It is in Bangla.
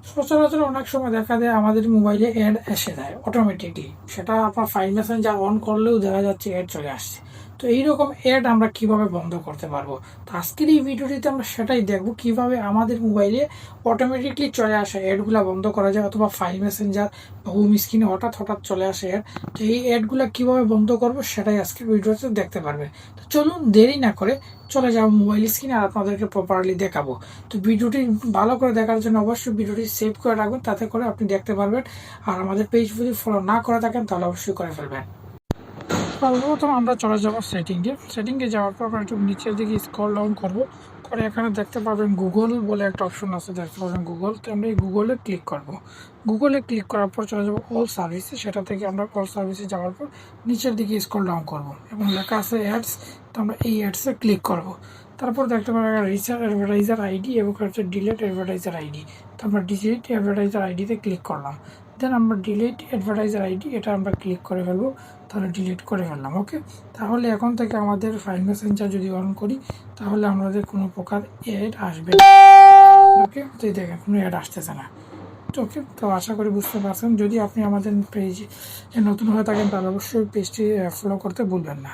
সচরাচর অনেক সময় দেখা যায় আমাদের মোবাইলে অ্যাড এসে যায় অটোমেটিকলি, সেটা আপনার ফাইল মেসেঞ্জার অন করলেও দেখা যাচ্ছে অ্যাড চলে আসছে। তো এইরকম অ্যাড আমরা কিভাবে বন্ধ করতে পারবো, তো আজকের এই ভিডিওটিতে আমরা সেটাই দেখবো কিভাবে আমাদের মোবাইলে অটোমেটিকলি চলে আসে অ্যাডগুলো বন্ধ করা যায়, অথবা ফাইল মেসেঞ্জার বা হোম স্ক্রিনে হঠাৎ হঠাৎ চলে আসে অ্যাড। তো এই অ্যাডগুলো কিভাবে বন্ধ করবো সেটাই আজকের ভিডিওতে দেখতে পারবে। তো চলুন দেরি না করে চলে যাবো মোবাইল স্ক্রিনে আর আপনাদেরকে প্রপারলি দেখাবো। তো ভিডিওটি ভালো করে দেখার জন্য অবশ্যই ভিডিওটি সেভ করে রাখবেন, তাতে করে আপনি দেখতে পারবেন। আর আমাদের পেজ যদি ফলো না করে থাকেন তাহলে অবশ্যই করে ফেলবেন। সর্বপ্রথম আমরা চলে যাব সেটিংয়ে যাওয়ার পর আমরা একটু নিচের দিকে স্ক্রল ডাউন করবো, করে এখানে দেখতে পাবেন গুগল বলে একটা অপশন আছে, দেখতে পাবেন গুগল। তো আমরা এই গুগলে ক্লিক করব। গুগলে ক্লিক করার পর চলে যাবো অল সার্ভিসে, সেটা থেকে আমরা অল সার্ভিসে যাওয়ার পর নিচের দিকে স্ক্রল ডাউন করব এবং লেখা আছে অ্যাডস। তো আমরা এই অ্যাডসে ক্লিক করব। তারপর দেখতে পাবেন রিচার্জ অ্যাডভার্টাইজার আইডি এবং হচ্ছে ডিলেট অ্যাডভার্টাইজার আইডি। তো আমরা ডিলিট অ্যাডভার্টাইজার আইডিতে ক্লিক করলাম। দেন আমরা ডিলিট অ্যাডভার্টাইজার আইডি এটা আমরা ক্লিক করে ফেলবো, তাহলে ডিলিট করে ফেললাম। ওকে, তাহলে এখন থেকে আমাদের ফাইল মেসেঞ্জার যদি অন করি তাহলে আমাদের কোনো প্রকার অ্যাড আসবে না। ওকে, তো দেখেন কোনো অ্যাড আসতেছে না। ওকে, তো আশা করি বুঝতে পারছেন। যদি আপনি আমাদের পেজে নতুন হয়ে থাকেন তাহলে অবশ্যই পেজটি ফলো করতে ভুলবেন না।